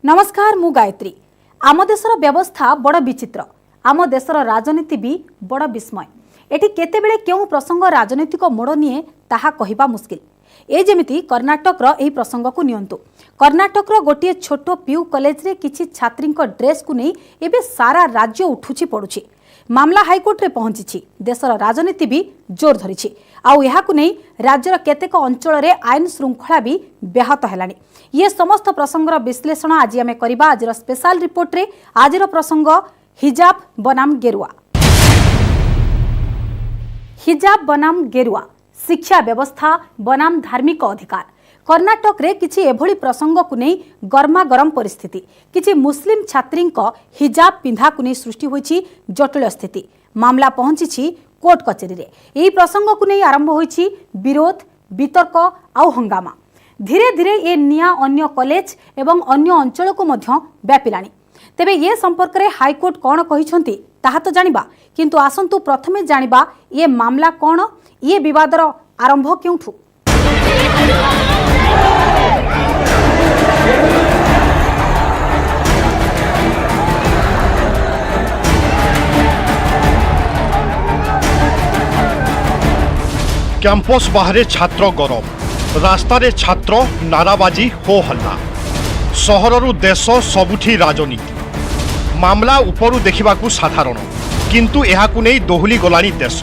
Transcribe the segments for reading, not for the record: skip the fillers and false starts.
नमस्कार मु गायत्री। आम देशर व्यवस्था बड़ विचित्र, आम देशर राजनीति भी बड़ विस्मय। एटी केतेबेले केउ प्रसंग राजनीतिक मोड़ निये ताहा कहिबा मुस्किल। ए जेमिति कर्नाटक रो एही प्रसंग को नियंतु। कर्नाटक रो गोटे छोटो पीयू कॉलेज रे किछि छात्री ड्रेस को नहीं एबे सारा राज्य उठुछि पड़ुछि। मामला हाईकोर्ट रे पहुंची। देशर राजनीति भी जोर धरिछि। आउ एहाकु नहीं राज्यर केतेक अंचल रे आईन श्रृंखला भी व्याहत हेलानी। ये समस्त प्रसंगर विश्लेषण आज आमे करिबा आजिर स्पेशल रिपोर्ट रे। आजिर प्रसंग हिजाब बनाम गेरुआ। हिजाब बनाम गेरुआ, शिक्षा व्यवस्था बनाम धार्मिक अधिकार। कर्नाटक रे किछि एभली प्रसंग को नहीं गर्मा गरम परिस्थिति। किछि मुस्लिम छात्री हिजाब पिंधा को नहीं सृष्टि होइछि जटिल स्थिति। मामला पहुंची कोर्ट कचेरी रे। एही प्रसंग को नहीं आरंभ होइछि विरोध, वितर्क आउ हंगामा। धीरे धीरे ये निया अन्य कॉलेज एवं अन्य अंचल को मध्य व्यापिलानी। तेबे ये संपर्क रे हाईकोर्ट कौन कहिसंती ताहा तो जानिबा, किंतु आसंतु प्रथमे जानिबा ये मामला कौन, ये विवादर आरंभ केउठु। कैंपस बाहर छात्र गरम, रास्तार छात्र नाराबाजी हो हल्ला। सहररु देश सबुठी राजनीति। मामला उपरु देखिबाकू साधारण, किंतु एहाकू नहीं दोहली गलानी देश।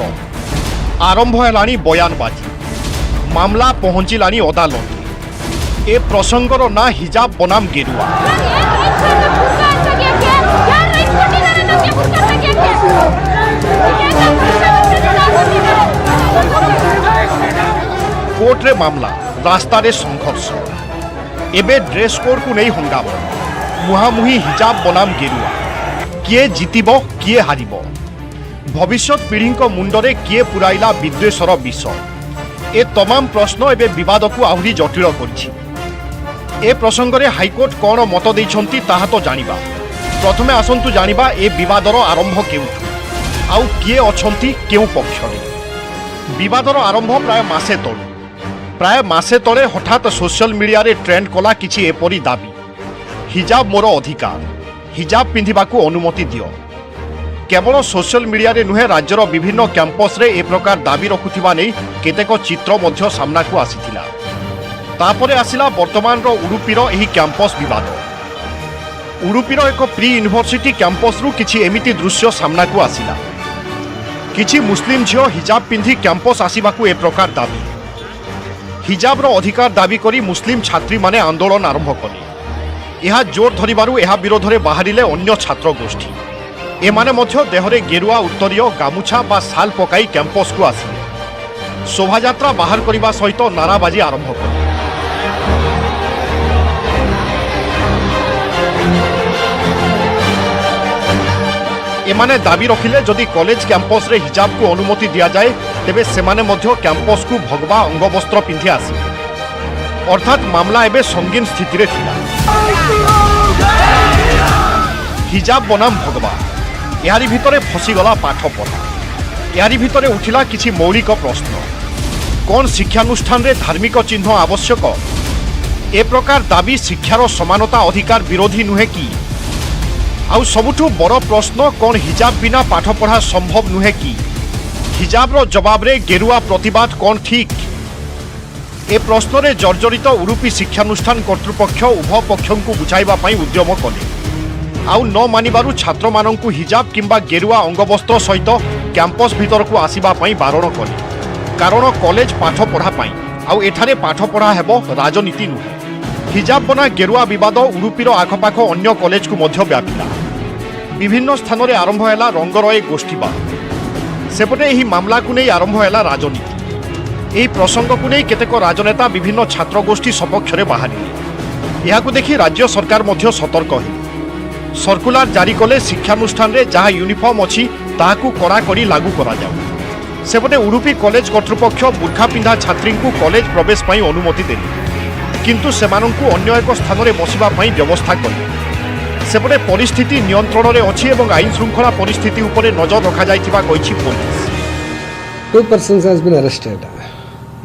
आरंभ हेलानी बयानबाजी, मामला पहुंचिलानी अदालत। ए प्रसंगर ना हिजाब बनाम गेरुआ। कोर्ट रे मामला, रास्ता रे संघर्ष। एबे ड्रेस कोड को नहीं हंगामा, मुहामुही हिजाब बनाम गेरुआ। किए जितिबो किए हारिबो, भविष्य पीढ़ी मुंडरे किए पुराइला विद्वेषर विष। ए तमाम प्रश्न एबे विवाद को आहुरी जटिल करिछि। ए प्रसंग रे हाईकोर्ट कौन मत देइछंती ताहा तो जानिबा। प्रथमे आसंतु जानिबा ए विवादर आरंभ केउठु, आउ किए अछंती केउ पक्षरे। विवादर आरंभ प्राय मासे तले हठात सोशल मीडिया रे ट्रेंड कला किछि एपरी दाबी, हिजाब मोर अधिकार, हिजाब पिंधिबाकू अनुमति दियो। केवल सोशल मीडिया रे नुहे, राज्यर विभिन्न कैंपस रे ए प्रकार दाबी रखुथिबा नै केतेक चित्र मध्य सामना को आसीथिला। तापरे आसिला वर्तमान रो उडुपीर एही कैंपस विवाद। उडुपीर एक प्री यूनिवर्सिटी कैंपस रु किछि एमिति दृश्य सामना को आसिला। किछि मुस्लिम झियो हिजाब पिंधि कैंपस आसीबाकू ए प्रकार दाबी। हिजाब रो अधिकार दाबी करी मुस्लिम छात्री माने आंदोलन आरंभ कले। यह जोर धरिबारु यह विरोध रे बाहरिले अन्य छात्र गोष्ठी। एमाने मध्य देहरे गेरुआ उत्तरीय गामुछा बा साल पकाई कैंपस को आसिले। शोभायात्रा बाहर करने सहित नाराबाजी आरंभ कले। एमाने दाबी रखिले जदि कॉलेज कैंपस रे हिजाब को अनुमति दिया जाए तेबे सेमाने मध्य कैंपस को भगवा अंगवस्त्र पिंधि आसी। अर्थात मामला एबे संगीन स्थिति रे थिला। हिजाब बनाम भगवा, यारी भितरे फसीगला पाठ पढ़ा। यारी भितरे उठिला किछि मौलिक प्रश्न। कौन शिक्षानुष्ठान रे धार्मिक चिन्ह आवश्यक? ए प्रकार दाबी शिक्षार समानता अधिकार विरोधी नुहे कि? आउ सबुठु बड़ प्रश्न, कौन हिजाब बिना पाठ पढ़ा संभव नुहे कि? हिजाब रो जवाब रे गेरुआ प्रतिवाद कौन ठीक? ए प्रश्न रे जर्जरित उडुपी शिक्षानुष्ठान कर्तृपक्ष उभय पक्षों को बुझाइबा पई उद्यम कले। आउ न मानिबारु छात्र मानंकु हिजाब किंबा गेरुआ अंगवस्त्र सहित कैंपस भीतर को आसीबा पई बारण कले। कारण कॉलेज पाठ पढ़ा पई, आउ एठारे पाठ पढ़ा हेबो, राजनीति नुहे। हिजाब बना गेरुआ विवाद उडुपीर आखपाख अन्य कॉलेज को मध्य व्यापिला। विभिन्न स्थान रे आरंभ हैला रंगरए गोष्ठीबाद। सेपटे एही मामला को नहीं आरंभ हैला राजनीति। एही प्रसंग को नहीं केतेक राजनेता विभिन्न छात्र गोष्ठी सपक्ष रे बाहरिले। एहाकु देखि राज्य सरकार मध्य सतर्क हे। सर्कुलर जारी कले शिक्षानुष्ठान रे जहाँ यूनिफॉर्म अछि ताहाकु कड़ाकड़ी लागू करा जाऊ। सेपटे उडुपी कॉलेज कर्तृपक्ष बुर्खा पिंधा छात्री को कॉलेज प्रवेश पई अनुमति देले, किंतु सेमानंकु अन्य एक स्थान रे बसिबा पई व्यवस्था कले। सेपटे परिस्थिति नियंत्रण रे अछि एवं आईन श्रृंखला परिस्थिति उपरे नजर रखा जाइतिबा कहिछि police. 2 persons has been arrested.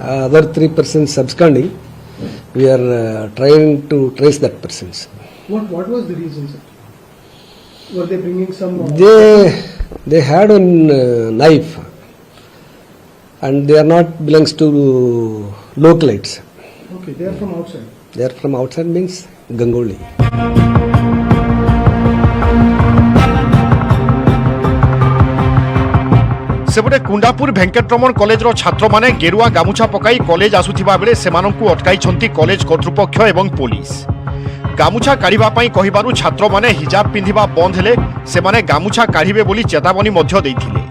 Other 3 persons absconding. We are trying to trace that persons. What was the reason, sir? Were they bringing some? They had a knife, and they are not belongs to localites. Okay, they are from outside. They are from outside means Gangoli. ସେପଟେ କୁଣ୍ଡାପୁର ଭେଙ୍କଟରମଣ କଲେଜର ଛାତ୍ରମାନେ ଗେରୁଆ ଗାମୁଛା ପକାଇ college ଆସୁଥିବା ବେଳେ ସେମାନଙ୍କୁ ଅଟକାଇଛନ୍ତି college କର୍ତ୍ତୃପକ୍ଷ ଏବଂ ପୋଲିସ। ଗାମୁଛା କାଢ଼ିବା ପାଇଁ କହିବାରୁ ଛାତ୍ରମାନେ ହିଜାବ ପିନ୍ଧିବା ବନ୍ଦ ହେଲେ ସେମାନେ ଗାମୁଛା କାଢ଼ିବେ ବୋଲି ଚେତାବନୀ ମଧ୍ୟ ଦେଇଥିଲେ।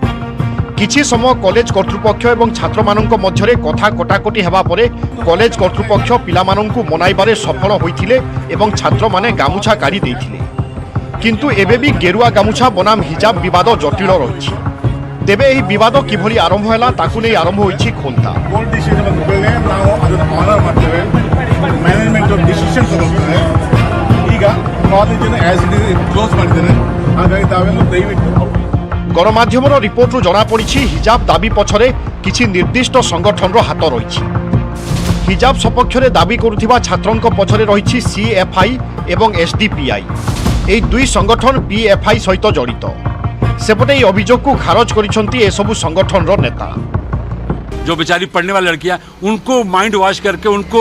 କିଛି ସମୟ କଲେଜ କର୍ତ୍ତୃପକ୍ଷ ଏବଂ ଛାତ୍ରମାନଙ୍କ ମଧ୍ୟରେ କଥା କଟାକଟି ହେବା ପରେ କଲେଜ କର୍ତ୍ତୃପକ୍ଷ ପିଲାମାନଙ୍କୁ ମନାଇବାରେ ସଫଳ ହୋଇଥିଲେ ଏବଂ ଛାତ୍ରମାନେ ଗାମୁଛା କାଢ଼ି ଦେଇଥିଲେ। କିନ୍ତୁ ଏବେ ବି ଗେରୁଆ ଗାମୁଛା ବନାମ ହିଜାବ ବିବାଦ ଜଟିଳ ରହିଛି। ତେବେ ଏହି ବିବାଦ କିଭଳି ଆରମ୍ଭ ହେଲା ତାକୁ ନେଇ ଆରମ୍ଭ ହୋଇଛି ଖୋନ୍ତା। ಕೋರ್ಟ್ ಡಿಸಿಷನ್ ಮೇಲೆ ನಾವು ಅದನ್ನು ಆನರ್ ಮಾಡ್ತೇವೆ, ಮ್ಯಾನೇಜ್ಮೆಂಟ್ ಡಿಸಿಷನ್ ತಗೊಳ್ತಾರೆ। ಈಗ ಕಾಲೇಜನ್ನು ಆಸ್ ಇಟ್ ಇಸ್ ಕ್ಲೋಸ್ ಮಾಡಿದ್ದೇನೆ, ಹಾಗಾಗಿ ತಾವೆಲ್ಲ ದಯವಿಟ್ಟು ଗଣମାଧ୍ୟମର ରିପୋର୍ଟରୁ ଜଣାପଡ଼ିଛି ହିଜାବ ଦାବି ପଛରେ କିଛି ନିର୍ଦ୍ଦିଷ୍ଟ ସଂଗଠନର ହାତ ରହିଛି। ହିଜାବ ସପକ୍ଷରେ ଦାବି କରୁଥିବା ଛାତ୍ରଙ୍କ ପଛରେ ରହିଛି CFI ଏବଂ SDPI। ଏହି ଦୁଇ ସଂଗଠନ PFI ସହିତ ଜଡ଼ିତ। ସେପଟେ ଏହି ଅଭିଯୋଗକୁ ଖାରଜ କରିଛନ୍ତି ଏସବୁ ସଂଗଠନର ନେତା। जो बेचारी पढ़ने वाली लड़कियां, उनको माइंड वॉश करके उनको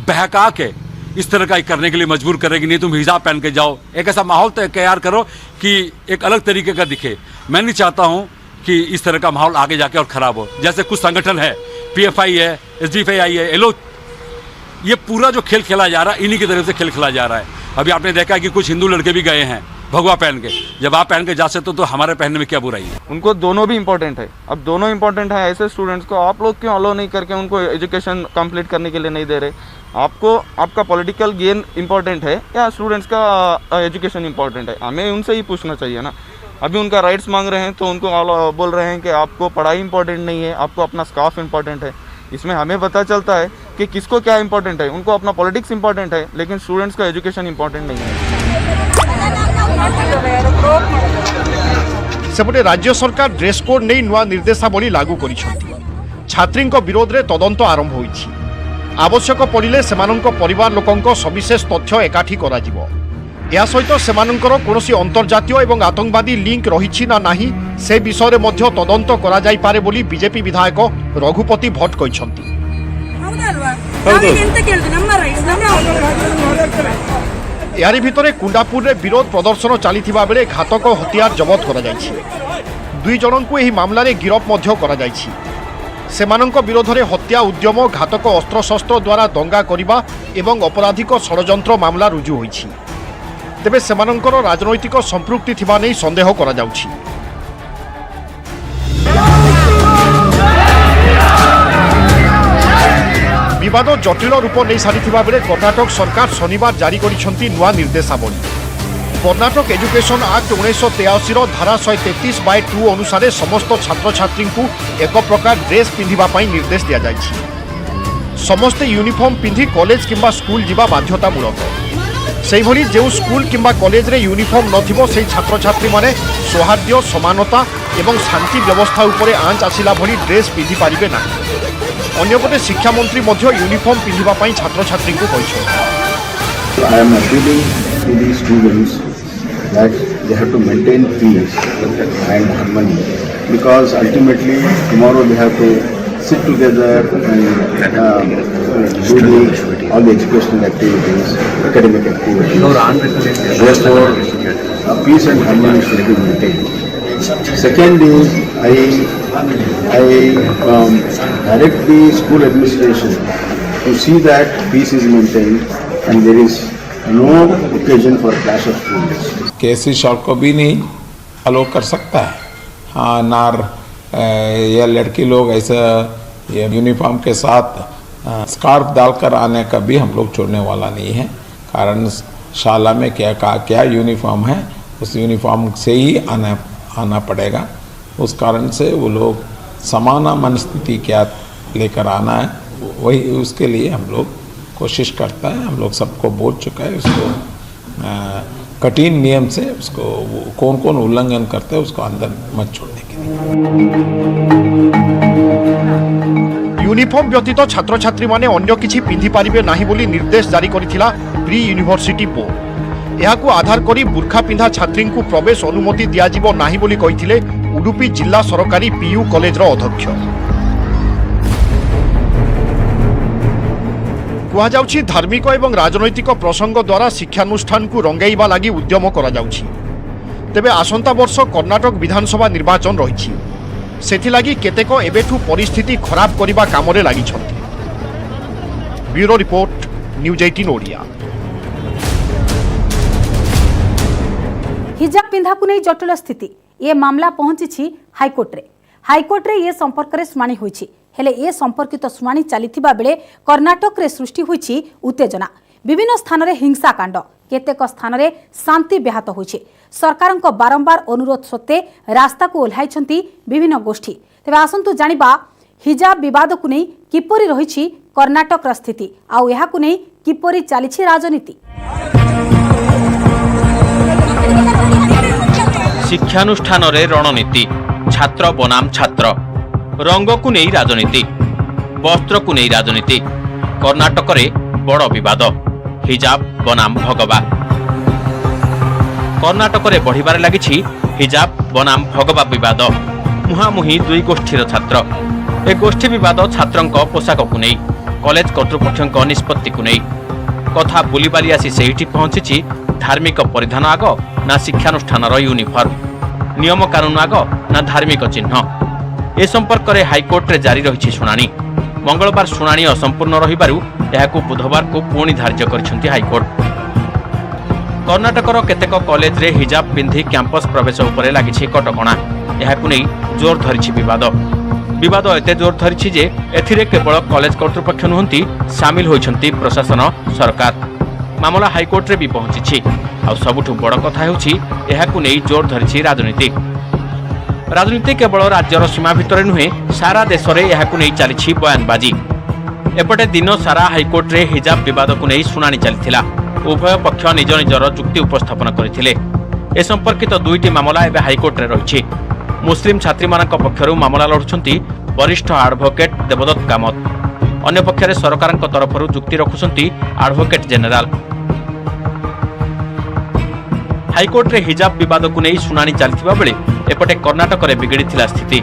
बहका के इस तरह का करने के लिए मजबूर करेगी। नहीं तुम हिजाब पहन के जाओ, एक ऐसा माहौल तैयार करो कि एक अलग तरीके का दिखे। मैं नहीं चाहता हूं कि इस तरह का माहौल आगे जाके और खराब हो। जैसे कुछ संगठन है, PFI है, SDPI है, ये लोग, ये पूरा जो खेल खेला जा रहा है इन्हीं की तरफ से खेल खेला जा रहा है। अभी आपने देखा कि कुछ हिंदू लड़के भी गए हैं भगवा पहन के। जब आप पहन के जा सकते हो तो हमारे पहनने में क्या बुराई है? उनको दोनों भी इम्पोर्टेंट है। अब दोनों इम्पोर्टेंट है, ऐसे स्टूडेंट्स को आप लोग क्यों अलो नहीं करके उनको एजुकेशन कंप्लीट करने के लिए नहीं दे रहे? आपको आपका पॉलिटिकल गेन इम्पोर्टेंट है या स्टूडेंट्स का एजुकेशन इम्पोर्टेंट है? हमें उनसे ही पूछना चाहिए ना। अभी उनका राइट्स मांग रहे हैं तो उनको बोल रहे हैं कि आपको पढ़ाई इंपॉर्टेंट नहीं है, आपको अपना स्काफ इम्पोर्टेंट है। इसमें हमें पता चलता है कि किसको क्या इंपॉर्टेंट है। उनको अपना पॉलिटिक्स इंपॉर्टेंट है, लेकिन स्टूडेंट्स का एजुकेशन इंपॉर्टेंट नहीं है। ସେପଟେ ରାଜ୍ୟ ସରକାର ଡ୍ରେସ୍ କୋଡ୍ ନେଇ ନୂଆ ନିର୍ଦ୍ଦେଶାବଳୀ ଲାଗୁ କରିଛନ୍ତି। ଛାତ୍ରୀଙ୍କ ବିରୋଧରେ ତଦନ୍ତ ଆରମ୍ଭ ହୋଇଛି। ଆବଶ୍ୟକ ପଡ଼ିଲେ ସେମାନଙ୍କ ପରିବାର ଲୋକଙ୍କ ସବିଶେଷ ତଥ୍ୟ ଏକାଠି କରାଯିବ। ଏହା ସହିତ ସେମାନଙ୍କର କୌଣସି ଅନ୍ତର୍ଜାତୀୟ ଏବଂ ଆତଙ୍କବାଦୀ ଲିଙ୍କ ରହିଛି ନା ନାହିଁ ସେ ବିଷୟରେ ମଧ୍ୟ ତଦନ୍ତ କରାଯାଇପାରେ ବୋଲି ବିଜେପି ବିଧାୟକ ରଘୁପତି ଭଟ୍ଟ କହିଛନ୍ତି। ଏହାରି ଭିତରେ କୁଣ୍ଡାପୁରରେ ବିରୋଧ ପ୍ରଦର୍ଶନ ଚାଲିଥିବା ବେଳେ ଘାତକ ହତିଆର ଜବତ କରାଯାଇଛି। ଦୁଇ ଜଣଙ୍କୁ ଏହି ମାମଲାରେ ଗିରଫ ମଧ୍ୟ କରାଯାଇଛି। ସେମାନଙ୍କ ବିରୋଧରେ ହତ୍ୟା ଉଦ୍ୟମ, ଘାତକ ଅସ୍ତ୍ରଶସ୍ତ୍ର ଦ୍ୱାରା ଦଙ୍ଗା କରିବା ଏବଂ ଅପରାଧିକ ଷଡ଼ଯନ୍ତ୍ର ମାମଲା ରୁଜୁ ହୋଇଛି। ତେବେ ସେମାନଙ୍କର ରାଜନୈତିକ ସମ୍ପୃକ୍ତି ଥିବା ନେଇ ସନ୍ଦେହ କରାଯାଉଛି। ବିବାଦ ଜଟିଳ ରୂପ ନେଇ ସାରିଥିବା ବେଳେ କର୍ଣ୍ଣାଟକ ସରକାର ଶନିବାର ଜାରି କରିଛନ୍ତି ନୂଆ ନିର୍ଦ୍ଦେଶାବଳୀ। କର୍ଣ୍ଣାଟକ ଏଜୁକେସନ ଆକ୍ଟ 1983ର ଧାରା 133/2 ଅନୁସାରେ ସମସ୍ତ ଛାତ୍ରଛାତ୍ରୀଙ୍କୁ ଏକ ପ୍ରକାର ଡ୍ରେସ୍ ପିନ୍ଧିବା ପାଇଁ ନିର୍ଦ୍ଦେଶ ଦିଆଯାଇଛି। ସମସ୍ତେ ୟୁନିଫର୍ମ ପିନ୍ଧି କଲେଜ କିମ୍ବା ସ୍କୁଲ ଯିବା ବାଧ୍ୟତାମୂଳକ। ସେହିଭଳି ଯେଉଁ ସ୍କୁଲ କିମ୍ବା କଲେଜରେ ୟୁନିଫର୍ମ ନଥିବ ସେହି ଛାତ୍ରଛାତ୍ରୀମାନେ ସୌହାର୍ଦ୍ଦ୍ୟ, ସମାନତା ଏବଂ ଶାନ୍ତି ବ୍ୟବସ୍ଥା ଉପରେ ଆଞ୍ଚ ଆସିଲା ଭଳି ଡ୍ରେସ୍ ପିନ୍ଧିପାରିବେ ନାହିଁ। ଅନ୍ୟପଟେ ଶିକ୍ଷାମନ୍ତ୍ରୀ ମଧ୍ୟ ୟୁନିଫର୍ମ ପିନ୍ଧିବା ପାଇଁ ଛାତ୍ରଛାତ୍ରୀଙ୍କୁ କହିଛନ୍ତି। I am appealing to the students that they have to maintain peace and harmony, because ultimately tomorrow they have to sit together and do all the educational activities, academic activities. Therefore, peace and harmony should be maintained. Second is I direct the school administration to see that peace is maintained and there is no occasion for clash of students. कैसी shot को भी नहीं अलो कर सकता है। हाँ, नार या लड़की लोग ऐसा ये यूनिफॉर्म के साथ स्कार्फ डालकर आने का भी हम लोग छोड़ने वाला नहीं है। कारण शाला में क्या यूनिफॉर्म है उस यूनिफॉर्म से ही आना पड़ेगा। उस कारण से वो लोग समान मनस्थिति क्या लेकर आना है, वही उसके लिए हम लोग कोशिश करता है। हम लोग सबको बोल चुका है उसको कठिन नियम से उसको कौन कौन उल्लंघन करते हैं उसको अंदर मत छोड़ने के लिए। यूनिफॉर्म व्यतीत छात्रछात्री माने अन्य किछि पिंधि पारिबे नाही बोली निर्देश जारी करिथिला प्री यूनिवर्सिटी बोर्ड। ଏହାକୁ ଆଧାର କରି ବୁର୍ଖା ପିନ୍ଧା ଛାତ୍ରୀଙ୍କୁ ପ୍ରବେଶ ଅନୁମତି ଦିଆଯିବ ନାହିଁ ବୋଲି କହିଥିଲେ ଉଡୁପି ଜିଲ୍ଲା ସରକାରୀ ପିୟୁ କଲେଜର ଅଧ୍ୟକ୍ଷ। କୁହାଯାଉଛି ଧାର୍ମିକ ଏବଂ ରାଜନୈତିକ ପ୍ରସଙ୍ଗ ଦ୍ୱାରା ଶିକ୍ଷାନୁଷ୍ଠାନକୁ ରଙ୍ଗାଇବା ଲାଗି ଉଦ୍ୟମ କରାଯାଉଛି। ତେବେ ଆସନ୍ତା ବର୍ଷ କର୍ଣ୍ଣାଟକ ବିଧାନସଭା ନିର୍ବାଚନ ରହିଛି। ସେଥିଲାଗି କେତେକ ଏବେଠୁ ପରିସ୍ଥିତି ଖରାପ କରିବା କାମରେ ଲାଗିଛନ୍ତି। Bureau report, news 18 Odia. हिजाब पिंधा को नहीं जटिल स्थिति ये मामला पहुंची हाईकोर्टे ये संपर्क में शुणाणी होईछि। हेले ए संपर्कित शुणाणी चलीथिबा बेले कर्णाटक रे सृष्टि होईछि उत्तेजना। विभिन्न स्थान रे हिंसाकांड, केतेक स्थान रे शांति व्याहत होईछि। सरकार बारंबार अनुरोध सत्वे रास्ता को ओह्लाइछंती विभिन्न गोष्ठी। तेबे आसंतु जानिबा हिजाब विवाद को नहीं किपरि रहिछि कर्णाटक स्थिति, आउ एहाकु नहीं किपरि चलीछि राजनीति। शिक्षानुष्ठान रे रणनीति, छात्र बनाम छात्र, रंग को नहीं राजनीति, वस्त्र को नहीं राजनीति। कर्णाटक रे बड़ विवाद, हिजाब बनाम भगवा। कर्णाटक रे बढ़िबार लागिछि हिजाब बनाम भगवा विवाद। मुहामुही दुई गोष्ठीर छात्र। ए गोष्ठी विवाद छात्रंक पोशाक को नहीं, कॉलेज कर्तृपक्षंक निष्पत्ति को नहीं। कथा बुलीबाली आसी सेहिठी पहुंची धार्मिक परिधान आग ना शिक्षानुष्ठान यूनिफर्म, नियम कानून आग ना धार्मिक चिन्ह। ए संपर्क में हाईकोर्ट रे जारी रही शुणाणी। मंगलवार शुणाणी असंपूर्ण रहिबारु एहाकु बुधवार को पुणी धार्य करिसेंति हाईकोर्ट। कर्णाटकर केतेक कॉलेज रे हिजाब पिंधि कैंपस प्रवेश उपरे लागिछि कटकणा। एहाकु नै जोर धरिछि विवाद एते जोर धरिछि जे एथिरे केवल कॉलेज कर्तृपक्ष नुहंती, सामिल होइछंती प्रशासन, सरकार। मामला हाईकोर्ट रे भी पहुंची। आ सबुठु बड़ कथा हेउछि एहाकु नै जोर धरिछि राजनीति केवल राज्यर सीमा भितर नुहे, सारा देश में एहाकु नै चलीछि बयानबाजी। एपटे दिन सारा हाईकोर्ट रे हिजाब विवाद को नै शुणाणी चलीथिला। उभय पक्ष निज निजर जुक्ति उपस्थापन करथिले। ए संपर्कित दुईटी मामला एबे हाईकोर्ट रे रहिछि। मुस्लिम छात्री मानक पक्षरु मामला लढुछंती वरिष्ठ एडवोकेट देवदत्त कामत। अन्य पक्षरे सरकारक तरफरु जुक्ति रखुछंती एडवोकेट जनरल। हाईकोर्ट रे हिजाब विवाद को नहीं शुणाणी चलथिबा बेले एपटे कर्णाटक रे बिगड़ीथिला स्थिति।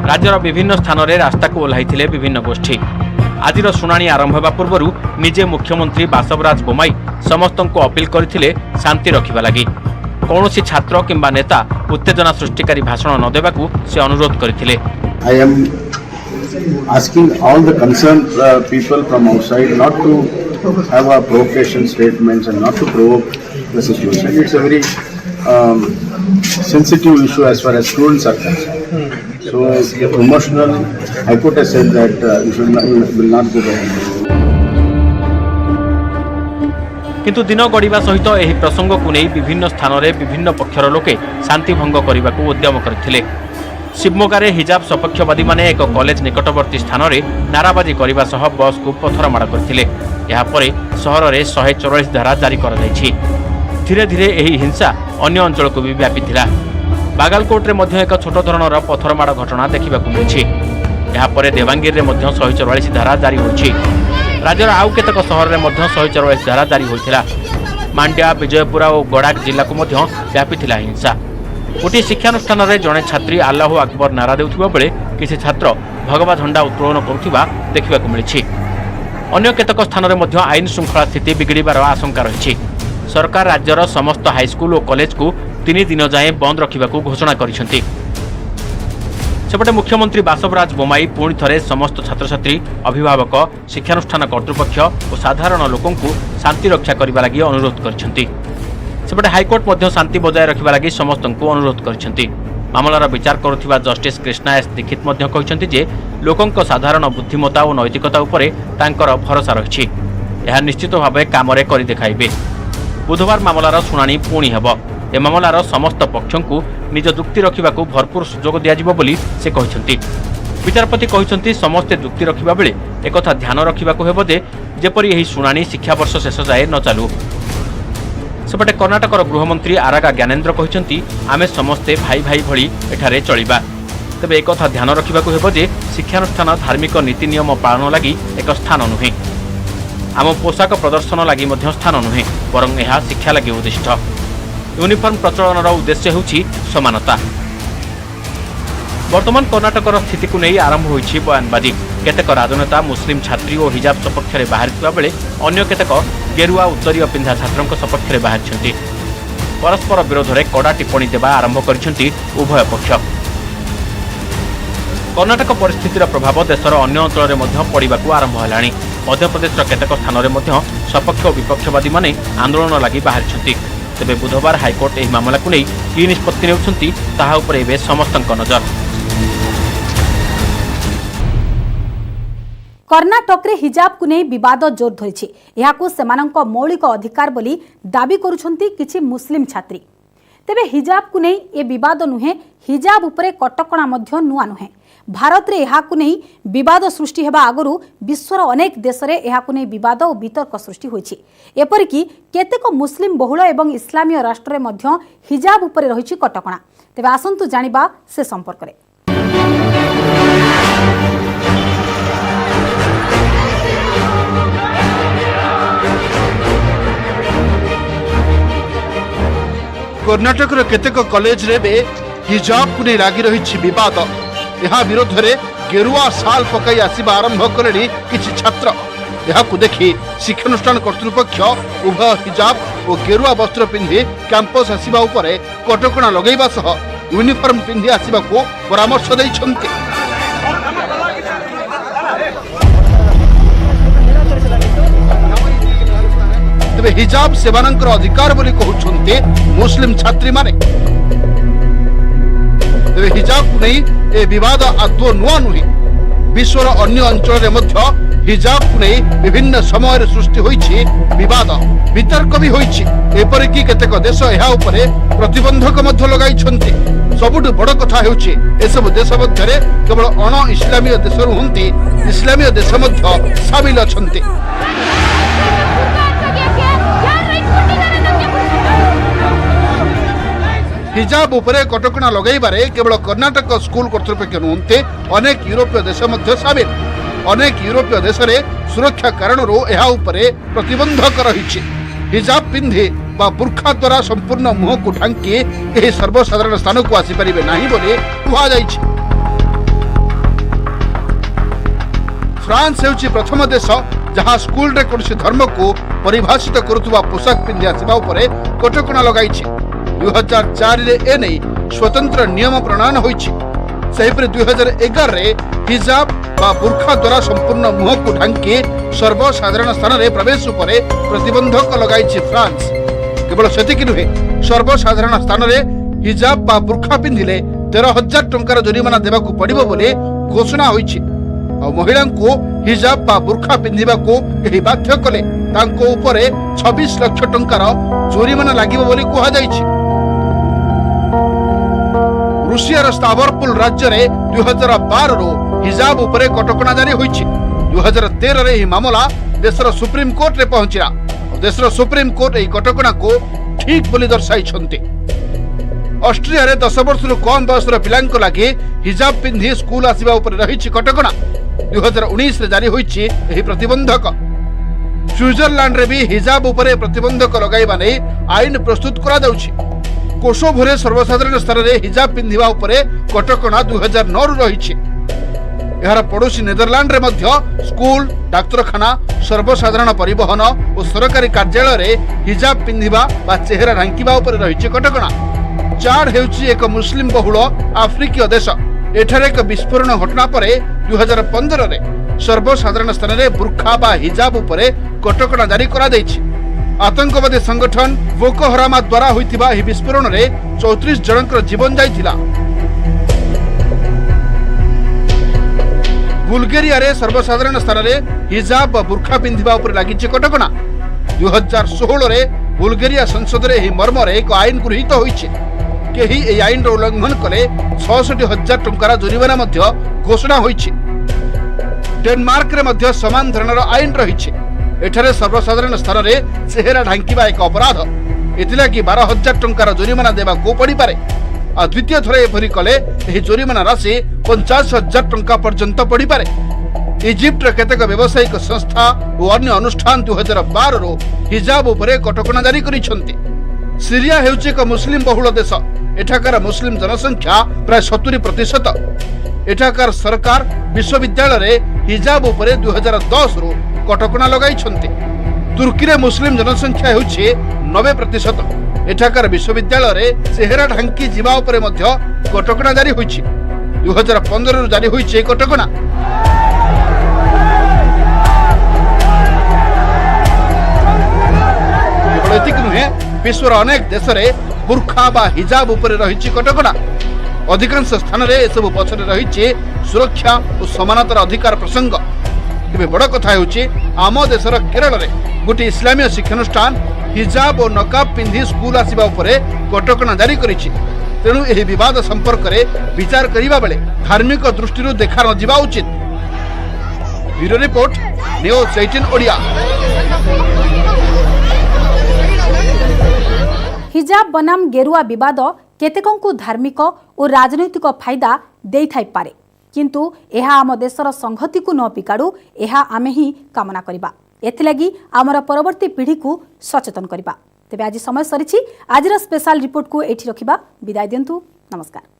राज्यर विभिन्न स्थान रे रास्ता को ओह्लाइथिले विभिन्न गोष्ठी। आजिर शुणाणी आरंभ हेबा पूर्वरु निजे मुख्यमंत्री बासवराज बोमाई समस्तंको अपील करथिले शांति रखिबा लागि। कौनसी छात्र किंबा नेता उत्तेजना सृष्टिकारी भाषण न देबाकू से अनुरोध करथिले। I am asking all the concerned people from outside not to have a provocation statements and not to provoke the situation. It's a very sensitive issue as far as students are concerned. So emotional, High Court has said that will not go back. किंतु दिन गड़िबा सहित एही प्रसंग को नहीं विभिन्न स्थान रे विभिन्न पक्षर लोके शांति भंग करने को उद्यम करथिले। शिवमोगा रे हिजाब सपक्षवादी माने एक कॉलेज निकटवर्ती स्थान रे नाराबाजी करने सह बस को पथरमाड़ करथिले। या परे शहर रे 144 धारा जारी कर दैछि। धीरे धीरे एही हिंसा अन्य अंचल को भी व्यापीथिला। बागलकोट रे मध्य एक छोट धरणर पथरमाड़ घटना देखा मिली। यहाँ देवांगीर रे मध्य 144 धारा जारी होइछि। राज्यर आउ केतक सहर में 144 धारा जारी होइथिला। मांड्या, विजयपुरा और गड़ाक जिला को मध्य व्यापीथिला हिंसा। गोटे शिक्षानुष्ठान रे जड़े छात्री अल्लाहु अकबर नारा देउथिबा बेले किछि छात्र भगवा झंडा उत्तोलन करुथिबा देखा मिली। अन्य केतक स्थान में मध्य आईन श्रृंखला स्थिति बिगड़बार आशंका रही। सरकार राज्यर समस्त हाईस्कूल और कॉलेज को 3 दिन जाए बंद रखा घोषणा करिसेंति। सेपटे मुख्यमंत्री बासवराज बोमाई पुणी थरे समस्त छात्र छात्री, अभिभावक, शिक्षानुष्ठान कर्तृपक्ष और साधारण लोकों को शांति रक्षा करने लगी अनुरोध करिसेंति। सेपटे हाईकोर्ट मध्य शांति बजाय रखा लगी समस्त को अनुरोध करिसेंति। मामलार विचार करुथिबा जस्टिस कृष्णा एस दीक्षित मध्य कहिसेंति जे लोकंक साधारण बुद्धिमत्ता और नैतिकता उपरे तांकर भरोसा रहिछि। यह निश्चित भावे कामरे करि देखाइबे। बुधवार मामलार शुणाणी पुणी हेब। ए मामलार समस्त पक्षों को निज जुक्ति रखा भरपूर सुजोग दिज्व बोली से कहते। विचारपति कहते समस्ते जुक्ति रखा बेले एक ध्यान रखा हेब जे जेपरी यही शुणाणी शिक्षा वर्ष शेष जाए न चालू। सेपटे कर्णाटकर गृहमंत्री आरागा ज्ञानेन्द्र कहते आमे समस्ते भाई भाई भली एठारे चलिबा। तेबे एक ध्यान रखा हेब जे शिक्षानुष्ठान धार्मिक नीति नियम पालन लगी एक स्थान नुहे। आम पोशाक प्रदर्शन लगी स्थान नुहे बरं यह शिक्षा लगी उद्दिष्ट। यूनिफॉर्म प्रचलन उद्देश्य होछि समानता। वर्तमान कर्णाटकर स्थिति को नहीं आरंभ होइछि बयानबाजी। केतेक राजनेता मुस्लिम छात्री और हिजाब सपक्ष में बाहर बेले अन्य केतेक गेरुआ उत्तरीय पिंधा छात्रों सपक्ष में बाहर परस्पर विरोध में कड़ा टिप्पणी देवा आरंभ करिसेंति उभय पक्ष। कर्णाटक परिस्थितिर प्रभाव देशर अन्य अंचल में पड़ाक आरंभ है। मध्यप्रदेश केतेक स्थान में सपक्ष और विपक्षवादी माने आंदोलन लगी बाहर। तेबे बुधवार हाइकोर्ट यह मामला को नहीं कि निष्पत्ति नेउछंती ताहा उपरे एबे समस्तक नजर। कर्णाटक रे हिजाब को नहीं विवाद जोर धरिछि। एहाकु सेमानंक मौलिक अधिकार बोली दाबी करुछंती किछि मुस्लिम छात्री। तेबे हिजाब को नहीं ए विवाद नुहे, हिजाब उपरे कटकणा मध्य नुआ नुहे। भारत रे एहाकु नहीं विवाद सृष्टि हेबा आगरु विश्वर अनेक देश रे एहाकु नहीं विवाद और वितर्क सृष्टि होइछि। एपरिकी केतेक मुस्लिम बहुल एवं इस्लामीय राष्ट्र रे मध्य हिजाब उपरे रहिछि कटकणा। तेबे आसंतु जानिबा से संपर्क रे। कर्णाटक केतेक कॉलेज रे बे हिजाब को नहीं लगी रही विवाद। यहाँ विरोध में गेरुआ साल पकाई आसवा आरंभ कले किछि छात्र। यह देखि शिक्षानुष्ठान कर्तृपक्ष उभय हिजाब और गेरुआ वस्त्र पिंधि कैंपस आसवा उपरे कटकणा लगैबा सह यूनिफॉर्म पिंधि आसवा को परामर्श दैछन्ति। तेबे हिजाब सेवानंकर अधिकार बोली कहउछन्ते मुस्लिम छात्री माने। तेबे हिजाब को नहीं ए विवाद आदौ नुआ नुहे। विश्वर अन्य अंचल में हिजाब को नहीं विभिन्न समय सृष्टि होइछि विवाद, वितर्क भी होइछि। एपरिकी केतेक देश एहा उपरे प्रतिबंधक मध्य लगाइछन्ति। सबुठु बड़ कथा हेउछि एसबु देश मध्य केवल अण इस्लामीय देश रुहन्ति, इस्लामीय देश मध्य सामिल अछन्ति। हिजाब उपरे कटकणा लगैबारे केवल कर्णाटक स्कूल कर्तृपक्ष नुहंते, अनेक यूरोपीय देश मध्य सामिल। अनेक यूरोपीय देश रे सुरक्षा कारणरू एहा उपरे प्रतिबंधक रहिछि। हिजाब पिंधि बा बुर्खा द्वारा संपूर्ण मुह को ढांकी एही सर्वसाधारण स्थान को आसी परिबे नाही बोली कुहा जाइछि। फ्रांस हेउछि प्रथम देश जहां स्कूल रे कोनसी धर्म को परिभाषित करुवा पोशाक पिंधि आसीबा उपरे कटकणा लगाइछि। 2004 रे एने स्वतंत्र नियम प्रणयन होइछि। सेहिपरि 2011 रे हिजाब बा बुर्खा द्वारा संपूर्ण मुह को ढांकी सर्वसाधारण स्थान रे प्रवेश उपरे प्रतिबंधक लगाइछि फ्रांस। केवल सेतिकि नुहे, सर्वसाधारण स्थान रे हिजाब बा बुर्खा पिंधिले 13,000 टंकार जरिमाना देबाकू पड़िबो बोली घोषणा होइछि। आ महिला को हिजाब बा बुर्खा पिंधिबा को एही बाध्य कले तांको उपरे 26 लाख टंकार जरिमाना लागिबो बोली कुहा जाइछि। रूसियार स्तावरपुल राज्य रे 2012 रो हिजाब उपरे कटकणा जारी होइछि। 2013 रे ही मामला देशर सुप्रीम कोर्ट रे पहुंचिला। देशर सुप्रीम कोर्ट एही कटकणा को ठीक बोली दर्शाइछन्ति। ऑस्ट्रिया रे 10 वर्षरु कम बयसर पिलांको लागि हिजाब पिंधि स्कूल आसीबा उपरे रहिछि कटकणा। 2019 रे जारी होइछि एही प्रतिबंधक। स्विट्जरलैंड रे भी हिजाब उपरे प्रतिबंधक लगाइबा नै आईन प्रस्तुत करा जाउछि। कोसोभोरे सर्वसाधारण स्तर रे हिजाब पिंधिबा उपरे कटकणा 2009 रु रहिछि। यार पड़ोसी नेदरलैंड रे मध्य स्कूल, डाक्तरखाना, सर्वसाधारण परिवहन और सरकारी कार्यालय रे हिजाब पिंधिबा बा चेहरा ढांकिबा उपरे रहिछि कटकणा। चाड हेउछि एक मुस्लिम बहुल आफ्रिकीय देश। एठारे एक विस्फोरण घटना परे 2015 रे सर्वसाधारण स्थान रे बुर्खा बा हिजाब उपरे कटकणा जारी करा दैछि। आतंकवादी संगठन बोको हराम द्वारा होइतिबा एही विस्फोरण रे 34 जनकर जीवन जाइथिला। बुल्गेरिया रे सर्वसाधारण स्थान रे हिजाब बा बुर्खा पिंधिबा उपरे लागिछि कटकणा। 2016 रे बुल्गेरिया संसद रे एही मर्म रे एक आईन गृहीत होइछि। केही एही आईन रो उल्लंघन कले 66,000 टंकार जरिमाना मध्य घोषणा होइछि। डेनमार्क रे मध्य समान धरणर आईन रहिछि। एठारे सर्वसाधारण स्थान रे चेहरा ढांकिबा एक अपराध। एथिलागि 12,000 टंकार जरिमाना देबाकू पड़ी पारे। आ द्वितीय थरे एपरि कले एही जरिमाना राशि 50,000 टंका पर्यंत पड़ी पारे। इजिप्टर केतेक व्यावसायिक संस्था और अन्य अनुष्ठान 2012 रो हिजाब उपरे कटकणा जारी करिसेंती। सीरिया हेउछि एक मुस्लिम बहुल देश। एठाकार मुस्लिम जनसंख्या प्राय 70%। एठाकार सरकार विश्वविद्यालय रे हिजाब उपरे 2010 रो कटकणा लगाइछंती। तुर्की रे मुस्लिम जनसंख्या हेउछि 90%। एठाकार विश्वविद्यालय रे चेहरा ढांकी जीवा उपरे मध्य कटकणा जारी होइछि। 2015 रो जारी होइछि कटकणा। केवल एतिक नुहे, विश्वर अनेक देश रे बुर्खा बा हिजाब उपरे रहिछि कटकणा। अधिकांश स्थान रे एसबु पछरे रहिछि सुरक्षा और समानतार अधिकार प्रसंग। तेबे बड़ कथा हेउछि आम देशर केरल रे गोटे इस्लामीय शिक्षानुष्ठान हिजाब और नकाब पिंधि स्कूल आसिबा उपरे कटकणा जारी करिछि। तेणु एही विवाद संपर्क रे विचार करिबा बेले धार्मिक दृष्टि देखा न जिबा उचित। Bureau report, news 18 Odia. हिजाब बनाम गेरुआ विवाद केतेकंकु धार्मिक और राजनैतिक फायदा देई थाई पारे, किंतु एहा आम देशर संहति को न पिकाडू एहा आमे ही कामना करिबा। एथिलागी आमर परवर्ती पीढ़ी को सचेतन करिबा। तेबे आज समय सरिछि। आजिर स्पेशल रिपोर्ट को एठी रखिबा। विदाय दियंतु। नमस्कार।